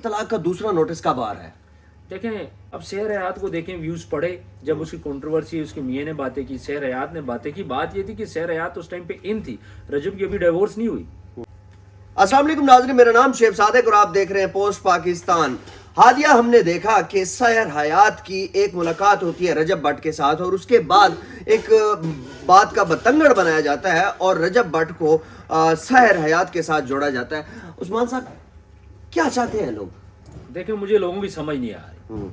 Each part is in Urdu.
طلاق کا دوسرا نوٹس کب آ رہا ہے؟ دیکھیں اب سیر حیات کو دیکھیں، ویوز پڑھے جب اس کی کنٹروورسی، اس کے میاں نے باتیں کی، سیر حیات نے باتیں کی. بات یہ تھی کہ سیر حیات اس ٹائم پہ ان تھی، رجب کی ابھی ڈیورس نہیں ہوئی. السلام علیکم ناظرین، میرا نام شعیب صادق اور آپ دیکھ رہے ہیں پوسٹ پاکستان. حالیہ ہم نے دیکھا کہ سیر حیات کی ایک ملاقات ہوتی ہے رجب بٹ کے ساتھ، اور اس کے بعد ایک بات کا بتنگڑ بنایا جاتا ہے اور رجب بٹ کو سیر حیات کے ساتھ جوڑا جاتا ہے. عثمان صاحب کیا چاہتے ہیں لوگ؟ دیکھیں مجھے لوگوں کی سمجھ نہیں آ رہی.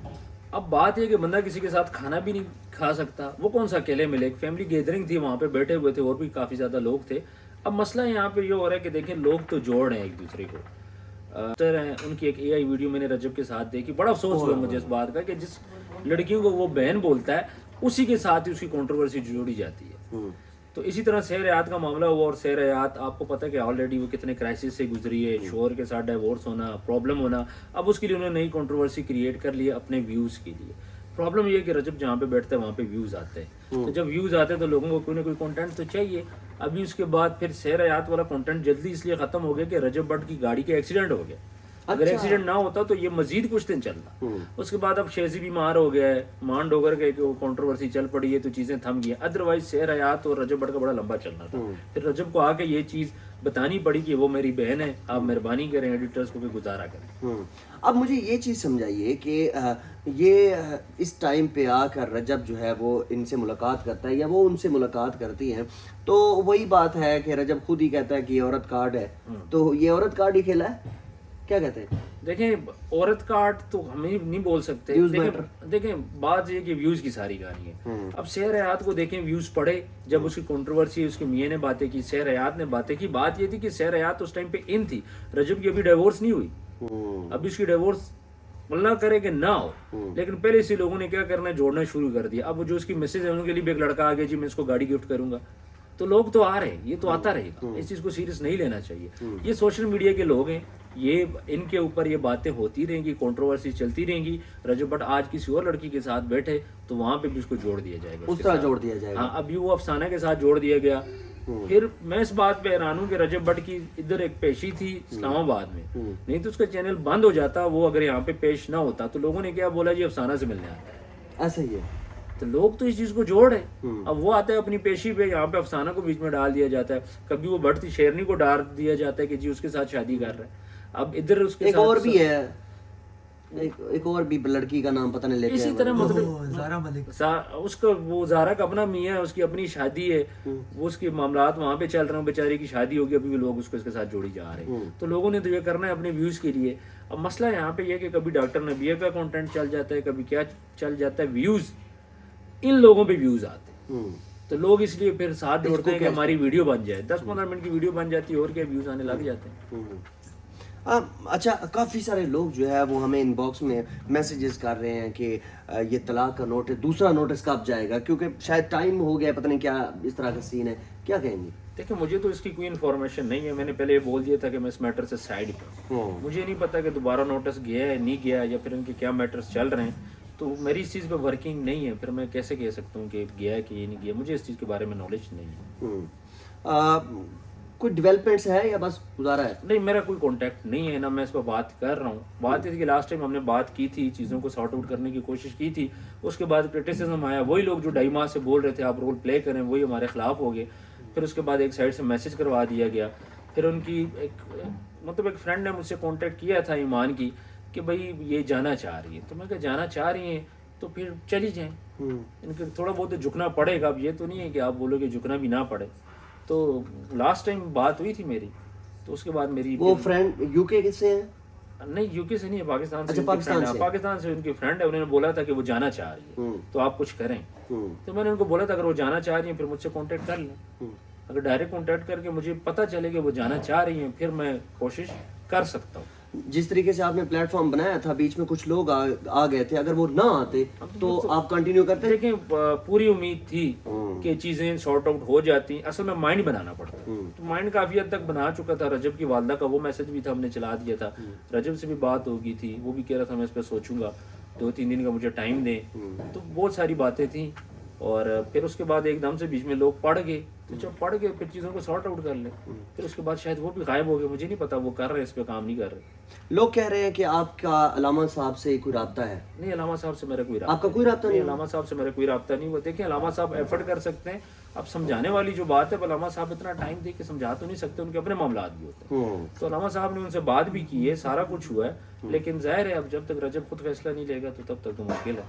اب بات یہ کہ بندہ کسی کے ساتھ کھانا بھی نہیں کھا سکتا، وہ کون سا اکیلے ملے. ایک فیملی گیدرنگ تھی، وہاں پہ بیٹھے ہوئے تھے اور بھی کافی زیادہ لوگ تھے. اب مسئلہ یہاں پہ یہ ہو رہا ہے کہ دیکھیں لوگ تو جوڑ رہے ہیں ایک دوسرے کو. ان کی ایک اے آئی ویڈیو میں نے رجب کے ساتھ دیکھی، بڑا افسوس ہوا مجھے اس بات کا کہ جس لڑکیوں کو وہ بہن بولتا ہے اسی کے ساتھ ہی اس کی کنٹروورسی جوڑی جاتی ہے. تو اسی طرح سیر حیات کا معاملہ ہوا، اور سیر حیات آپ کو پتہ ہے کہ آلریڈی وہ کتنے کرائسس سے گزری ہے، شوہر کے ساتھ ڈائیورس ہونا، پرابلم ہونا. اب اس کے لیے انہوں نے نئی کنٹروورسی کریٹ کر لی ہے اپنے ویوز کے لیے. پرابلم یہ ہے کہ رجب جہاں پہ بیٹھتا ہے وہاں پہ ویوز آتے ہیں، تو جب ویوز آتے ہیں تو لوگوں کو کوئی نہ کوئی کنٹینٹ تو چاہیے. ابھی اس کے بعد پھر سیر حیات والا کنٹینٹ جلدی اس لیے ختم ہو گیا کہ رجب بٹ کی گاڑی کا ایکسیڈنٹ ہو گیا. اگر ایکسیڈنٹ نہ ہوتا تو یہ مزید کچھ دن چلتا. اس کے بعد اب شیزی بیمار ہو گیا ہے، مان ڈوگر کے کنٹروورسی چل پڑی ہے تو چیزیں تھم گئی. ادروائز سیر حیات اور رجب بٹ کا بڑا لمبا چلنا تھا. پھر رجب کو آ کے یہ چیز بتانی پڑی کہ وہ میری بہن ہے، آپ مہربانی کریں ایڈیٹرز کو بھی گزارا کریں. اب مجھے یہ چیز سمجھائیے کہ یہ اس ٹائم پہ آ کر رجب جو ہے وہ ان سے ملاقات کرتا ہے یا وہ ان سے ملاقات کرتی ہیں، تو وہی بات ہے کہ رجب خود ہی کہتا ہے کہ یہ عورت کارڈ ہے. تو یہ عورت کارڈ ہی کھیلا ہے، کیا کہتے ہیں؟ دیکھیں عورت کارڈ تو ہمیں نہیں بول سکتے. دیکھیں بات یہ کہ ویوز کی ساری کہانی ہے. اب سیر حیات کو دیکھیں، ویوز پڑھے جب اس کی کنٹروورسی، اس کے میاں نے باتیں کی، سیر حیات نے باتیں کی. بات یہ تھی کہ سیر حیات اس ٹائم پہ ان تھی، رجب کی ابھی ڈیورس نہیں ہوئی. اب اس کی ڈیورس اللہ کرے کہ نہ ہو، لیکن پہلے اسی لوگوں نے کیا کرنا ہے، جوڑنا شروع کر دیا. اب جو اس کی میسج ہے ان کے لیے بھی ایک لڑکا آ گیا جی میں اس کو گاڑی گفٹ کروں گا. تو لوگ تو آ رہے ہیں، یہ تو آتا رہے گا، اس چیز کو سیریس نہیں لینا چاہیے. یہ سوشل میڈیا کے لوگ ہیں، یہ ان کے اوپر یہ باتیں ہوتی رہیں گی، کنٹروورسی چلتی رہیں گی. رجب بٹ آج کسی اور لڑکی کے ساتھ بیٹھے تو وہاں پہ بھی اس کو جوڑ دیا جائے گا، اس طرح جوڑ دیا جائے گا. ہاں ابھی وہ افسانہ کے ساتھ جوڑ دیا گیا. پھر میں اس بات پہ حیران ہوں کہ رجب بٹ کی ادھر ایک پیشی تھی اسلام آباد میں، نہیں تو اس کا چینل بند ہو جاتا. وہ اگر یہاں پہ پیش نہ ہوتا تو لوگوں نے کیا بولا جی افسانہ سے ملنے آتا ہے. ایسا ہی ہے، تو لوگ تو اس چیز کو جوڑ رہے. اب وہ آتا ہے اپنی پیشی پہ، یہاں پہ افسانہ کو بیچ میں ڈال دیا جاتا ہے. کبھی وہ بڑھتی شیرنی کو ڈال دیا جاتا ہے کہ جی اس کے ساتھ شادی کر رہا ہے. اب ادھر اس کے ایک اور بھی ہے، ایک اور بھی لڑکی کا نام پتہ نہیں لیتے اسی طرح مطلب زارا ملک، اس کا وہ زارا کا اپنا میاں ہے، اس کی اپنی شادی ہے، وہ اس کے معاملات وہاں پہ چل رہے ہیں. بیچاری کی شادی ہوگی، ابھی بھی لوگ اس کو اس کے ساتھ جوڑی جا رہے ہیں. تو لوگوں نے تو یہ کرنا ہے اپنے ویوز کے لیے. اب مسئلہ یہاں پہ یہ کہ کبھی ڈاکٹر نبیہ کا کنٹینٹ چل جاتا ہے، کبھی کیا چل جاتا ہے، ویوز ان لوگوں پہ ویوز آتے ہیں. تو لوگ اس لیے پھر ساتھ جوڑتے ہیں کہ ہماری ویڈیو بن جائے. 10-15 منٹ کی ویڈیو بن جاتی ہے اور کیا ویوز آنے لگ جاتے ہیں. اچھا، کافی سارے لوگ جو ہے وہ ہمیں ان باکس میں میسیجز کر رہے ہیں کہ یہ طلاق کا نوٹس، دوسرا نوٹس کب جائے گا، کیونکہ شاید ٹائم ہو گیا، پتہ نہیں کیا اس طرح کا سین ہے. کیا کہیں گے؟ دیکھیں مجھے تو اس کی کوئی انفارمیشن نہیں ہے. میں نے پہلے یہ بول دیا تھا کہ میں اس میٹر سے سائڈ پہ ہوں. مجھے نہیں پتا کہ دوبارہ نوٹس گیا ہے نہیں گیا، یا پھر ان کے کیا میٹرز چل رہے ہیں. تو میری اس چیز پہ ورکنگ نہیں ہے، پھر میں کیسے کہہ سکتا ہوں کہ گیا ہے کہ یہ نہیں گیا. مجھے اس چیز کے بارے میں نالج نہیں ہے. کوئی ڈیولپمنٹس ہے یا بس گزارا ہے؟ نہیں، میرا کوئی کانٹیکٹ نہیں ہے، نہ میں اس پہ بات کر رہا ہوں. بات یہ تھی کہ لاسٹ ٹائم ہم نے بات کی تھی، چیزوں کو سارٹ آؤٹ کرنے کی کوشش کی تھی. اس کے بعد کرٹیسزم آیا، وہی لوگ جو 2.5 ماہ سے بول رہے تھے آپ رول پلے کریں وہی ہمارے خلاف ہو گئے. پھر اس کے بعد ایک سائڈ سے میسج کروا دیا گیا. پھر ان کی ایک فرینڈ نے مجھ سے کانٹیکٹ کیا تھا ایمان کی کہ بھائی یہ جانا چاہ رہی ہے. تو میں کہا جانا چاہ رہی ہیں تو پھر چلی جائیں. ان کے تھوڑا بہت جھکنا پڑے گا. اب یہ تو نہیں ہے کہ آپ بولو کہ جھکنا بھی نہ پڑے. تو لاسٹ ٹائم بات ہوئی تھی میری، تو اس کے بعد میری وہ فرینڈ یو کے سے ہیں؟ نہیں یو کے سے نہیں ہے، پاکستان سے. پاکستان سے ان کی فرینڈ ہے. انہوں نے بولا تھا کہ وہ جانا چاہ رہی ہے تو آپ کچھ کریں. تو میں نے ان کو بولا تھا اگر وہ جانا چاہ رہی ہیں پھر مجھ سے کانٹیکٹ کر لیں. اگر ڈائریکٹ کانٹیکٹ کر کے مجھے پتہ چلے کہ وہ جانا چاہ رہی ہیں پھر میں کوشش کر سکتا ہوں. جس طریقے سے آپ نے پلیٹ فارم بنایا تھا، بیچ میں کچھ لوگ آ گئے تھے، اگر وہ نہ آتے تو آپ کنٹینیو کرتے؟ دیکھیں پوری امید تھی کہ چیزیں سارٹ آؤٹ ہو جاتی. اصل میں مائنڈ بنانا پڑتا. تو مائنڈ کافی حد تک بنا چکا تھا. رجب کی والدہ کا وہ میسج بھی تھا، ہم نے چلا دیا تھا. رجب سے بھی بات ہو گئی تھی، وہ بھی کہہ رہا تھا میں اس پہ سوچوں گا، 2-3 دن کا مجھے ٹائم دیں. تو بہت ساری باتیں تھیں. اور پھر اس کے بعد ایک دم سے بیچ میں لوگ پڑ گئے، تو جب پڑ گئے پھر چیزوں کو سارٹ آؤٹ کر لیں، پھر اس کے بعد شاید وہ بھی غائب ہو گئے، مجھے نہیں پتا وہ کر رہے ہیں اس پہ کام نہیں کر رہے۔ لوگ کہہ رہے ہیں کہ آپ کا علامہ صاحب سے کوئی رابطہ ہے؟ نہیں، علامہ صاحب سے میرا کوئی رابطہ آپ کا کوئی رابطہ نہیں؟ علامہ صاحب سے میرا کوئی رابطہ نہیں ہوا۔ دیکھیں علامہ صاحب ایفرٹ کر سکتے ہیں، اب سمجھانے والی جو بات ہے علامہ صاحب اتنا ٹائم دے کے سمجھا تو نہیں سکتے، ان کے اپنے معاملات بھی ہوتے ہیں، تو علامہ صاحب نے ان سے بات بھی کی ہے، سارا کچھ ہوا ہے، لیکن ظاہر ہے اب جب تک رجب خود فیصلہ نہیں لے گا تو تب تک تو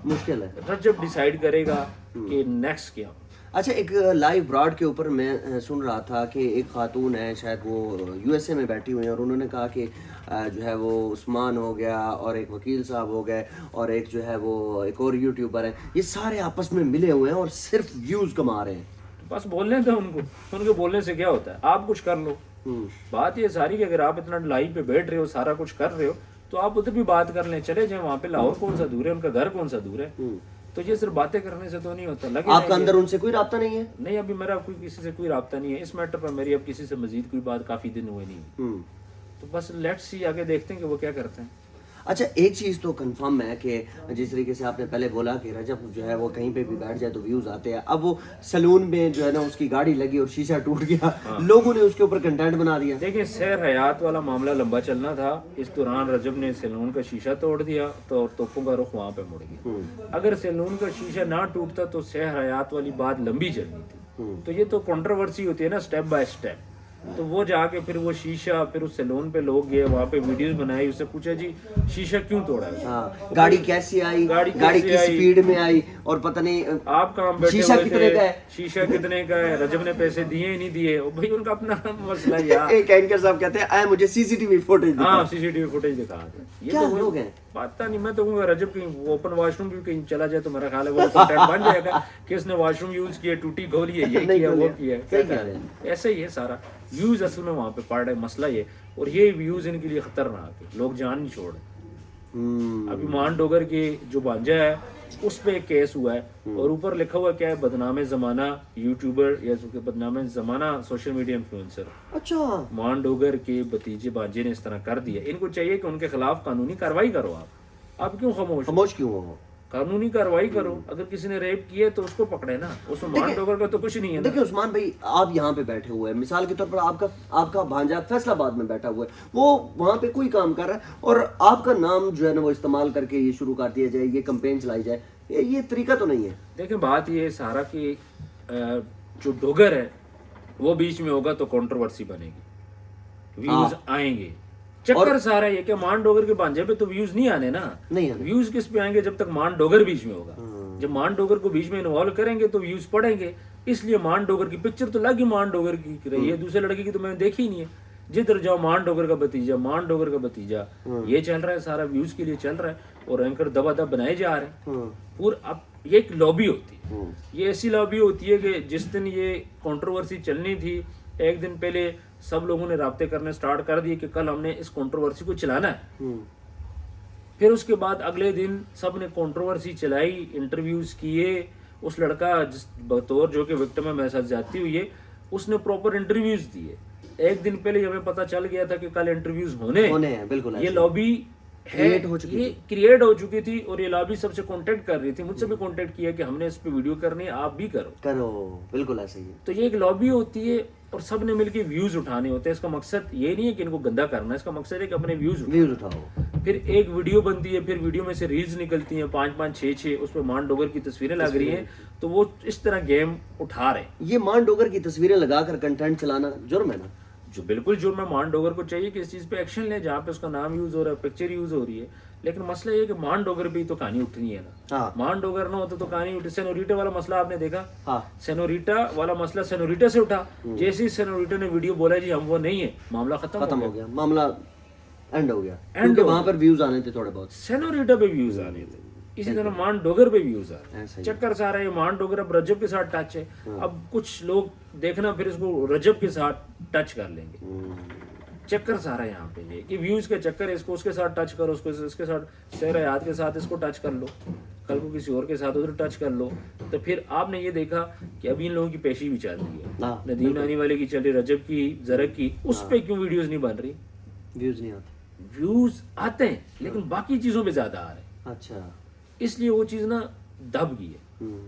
مشکل ہے، رجب ڈیسائیڈ کرے گا کہ نیکسٹ کیا۔ اچھا، ایک لائیو براڈ کے اوپر میں سن رہا تھا کہ ایک خاتون ہے، شاید وہ یو ایس اے میں بیٹھی ہوئی ہیں، اور انہوں نے کہا کہ جو ہے وہ عثمان ہو گیا اور ایک وکیل صاحب ہو گئے اور ایک جو ہے وہ ایک اور یوٹیوبر ہے، یہ سارے آپس میں ملے ہوئے ہیں اور صرف ویوز کما رہے ہیں۔ بس بولنے تھے ان کے بولنے سے کیا ہوتا ہے، آپ کچھ کر لو۔ بات یہ ساری کہ اگر آپ اتنا لائیو پہ بیٹھ رہے ہو، سارا کچھ کر رہے ہو، تو آپ ادھر بھی بات کر لیں، چلے جائیں وہاں پہ، لاہور کون سا دور ہے، ان کا گھر کون سا دور ہے، تو یہ صرف باتیں کرنے سے تو نہیں ہوتا۔ آپ کا اندر ان سے کوئی رابطہ نہیں ہے؟ نہیں، ابھی میرا کسی سے کوئی رابطہ نہیں ہے اس میٹر پر، میری اب کسی سے مزید کوئی بات کافی دن ہوئے نہیں، تو بس لیٹس سی، آگے دیکھتے ہیں کہ وہ کیا کرتے ہیں۔ اچھا، ایک چیز تو کنفرم ہے کہ جس طریقے سے آپ نے پہلے بولا کہ رجب جو ہے وہ کہیں پہ بھی بیٹھ جائے تو ویوز آتے ہیں، اب وہ سلون میں جو ہے نا اس کی گاڑی لگی اور شیشہ ٹوٹ گیا، لوگوں نے اس کے اوپر کنٹینٹ بنا دیا۔ دیکھیں سیر حیات والا معاملہ لمبا چلنا تھا، اس دوران رجب نے سیلون کا شیشہ توڑ دیا تو توپوں کا رخ وہاں پہ مڑ گیا۔ اگر سیلون کا شیشہ نہ ٹوٹتا تو سیر حیات والی بات لمبی چلنی تھی، تو یہ تو کنٹروورسی ہوتی ہے نا، سٹیپ بائی سٹیپ، تو وہ جا کے پھر وہ شیشہ، پھر اس سیلون پہ لوگ گئے، وہاں پہ ویڈیوز بنائی، اس سے پوچھا جی شیشہ کیوں توڑا ہے، گاڑی کیسی آئی، گاڑی کس سپیڈ میں آئی، اور پتہ نہیں آپ کہاں بیٹھے شیشہ ہوئے کتنے کا ہے، شیشہ کتنے کا ہے، رجب نے پیسے دیے ہی نہیں دیے، بھائی ان کا اپنا مسئلہ یار۔ ایک اینکر صاحب کہتے ہیں آئے مجھے سی سی ٹی وی فوٹیج دکھا۔ ہاں، سی سی ٹی وی فوٹیج دکھا دیں، یہ کیا تو لوگ ہیں؟ پتا نہیں، میں تو کہوں گا رجب کہیں اوپن واش روم بھی کہیں چلا جائے تو میرا خیال ہے وہ کنٹینٹ بن جائے گا کہ اس نے واش روم یوز کیا، ٹوٹی کھولی ہے، یہ کیا وہ کیا ہے، ایسے ہی ہے سارا۔ ویوز اصل میں وہاں پہ پڑ رہے، مسئلہ یہ، اور یہ ویوز ان کے لیے خطرناک ہے، لوگ جان نہیں چھوڑ۔ ابھی مان ڈوگر کی جو بانجا ہے اس پہ ایک کیس ہوا ہے، اور اوپر لکھا ہوا کیا ہے، بدنام زمانہ یوٹیوبر یا بدنام زمانہ سوشل میڈیا انفلوئنسر۔ اچھا، مان ڈوگر کے بتیجے بانجے نے اس طرح کر دیا، ان کو چاہیے کہ ان کے خلاف قانونی کارروائی کرو۔ آپ کیوں خاموش کیوں ہو؟ قانونی کارروائی کرو، اگر کسی نے ریپ کیا ہے تو اس کو پکڑے نا، اس میں مان ڈوگر کا تو کچھ نہیں ہے۔ دیکھیں عثمان بھائی، آپ یہاں پہ بیٹھے ہوئے ہیں، مثال کے طور پر آپ کا بھانجا فیصل آباد میں بیٹھا ہوا ہے، وہ وہاں پہ کوئی کام کر رہا ہے اور آپ کا نام جو ہے نا وہ استعمال کر کے یہ شروع کر دیا جائے، یہ کمپین چلائی جائے، یہ طریقہ تو نہیں ہے۔ دیکھیں بات یہ سارا کہ جو ڈوگر ہے وہ بیچ میں ہوگا تو کنٹروورسی بنے گی، ویوز آئیں گے، چکر سارا یہ کہ مان ڈوگر کے بانجے پہ تو ویوز نہیں آنے نا، ویوز کس پہ آئیں گے، جب تک مان ڈوگر بیچ میں ہوگا، جب مان ڈوگر کو بیچ میں انوالو کریں گے تو ویوز پڑیں گے، اس لیے مان ڈوگر کی پکچر تو لگی مان ڈوگر کی رہی ہے، دوسرے لڑکی کی تو میں نے دیکھی نہیں ہے، جدھر جاؤ مان ڈوگر کا بتیجا، مان ڈوگر کا بتیجا، یہ چل رہا ہے سارا، ویوز کے لیے چل رہا ہے، اور اینکر دبا دب بنائے جا رہے ہیں پورا۔ اب یہ ایک لابی ہوتی ہے، یہ ایسی لابی ہوتی ہے کہ جس دن یہ کنٹروورسی چلنی تھی، ایک دن پہلے سب لوگوں نے رابطے کرنے سٹارٹ کر دیے کہ کل ہم نے اس کنٹروورسی کو چلانا ہے، پھر اس کے بعد اگلے دن سب نے کنٹروورسی چلائی، انٹرویوز کیے، اس لڑکا جس بطور جو کہ وکٹم ہے میرے ساتھ زیادتی ہوئی ہے، اس نے پراپر انٹرویوز دیے، ایک دن پہلے ہمیں پتہ چل گیا تھا کہ کل انٹرویوز ہونے ہیں، بالکل یہ لابی کریٹ ہو چکی تھی، اور یہ لابی سب سے کانٹیکٹ کر رہی تھی، مجھ سے بھی کانٹیکٹ کیا کہ ہم نے اس پہ ویڈیو کرنی ہے، آپ بھی کرو، بالکل ایسا ہی ہے۔ تو یہ ایک لابی ہوتی ہے اور سب نے مل کے ویوز اٹھانے ہوتے ہیں، اس کا مقصد یہ نہیں ہے کہ ان کو گندا کرنا ہے، اس کا مقصد ہے کہ اپنے ویوز اٹھاؤ، پھر ایک ویڈیو بنتی ہے، پھر ویڈیو میں سے ریلز نکلتی ہیں 5-5 6-6، اس پہ مان ڈوگر کی تصویریں لگ رہی ہیں، تو وہ اس طرح گیم اٹھا رہے ہیں۔ یہ مان ڈوگر کی تصویریں لگا کر کنٹینٹ چلانا جرم ہے نا؟ جو بالکل جرم ہے، مان ڈوگر کو چاہیے کہ اس چیز پہ ایکشن لے، جہاں پہ اس کا نام یوز ہو رہا ہے، پکچر یوز ہو رہی ہے، لیکن مسئلہ یہ کہ مان ڈوگر پہ ہی تو کہانی اٹھنی ہے نا، مان ڈوگر نہ ہوتا تو کہانی اٹھی۔ سینوریٹا والا مسئلہ آپ نے دیکھا، سینوریٹا والا مسئلہ سینوریٹا سے اٹھا، جیسے ہی سینوریٹا نے ویڈیو بولا جی ہم وہ نہیں ہے، معاملہ ختم ہو گیا، معاملہ اینڈ ہو گیا، کیونکہ وہاں پر ویوز آنے تھے تھوڑے بہت، سینوریٹا پہ ویوز آنے تھے، اسی طرح مان ڈوگر پہ ویوز آ رہے ہیں، چکر سارا ہے، مان ڈوگر اب رجب کے ساتھ ٹچ ہے، اب کچھ لوگ دیکھنا پھر اس کو رجب کے ساتھ ٹچ کر لیں گے، چکر سارا یہاں پہ یہ کہ ویوز کا چکر ہے، اس کو اس کے ساتھ ٹچ کرو، اس کو اس کے ساتھ سیر حیات کے ساتھ اس کو ٹچ کر لو، کل کو کسی اور کے ساتھ ادھر ٹچ کر لو، تو پھر آپ نے یہ دیکھا کہ ابھی ان لوگوں کی پیشی بھی چل رہی ہے، ندیم نانی والے کی چل رہی، رجب کی، زرک کی، اس پہ کیوں ویڈیوز نہیں بن رہی؟ ویوز نہیں آتے، ویوز آتے ہیں لیکن باقی چیزوں پہ زیادہ آ رہے ہیں، اچھا، اس لیے وہ چیز نا دب گئی ہے۔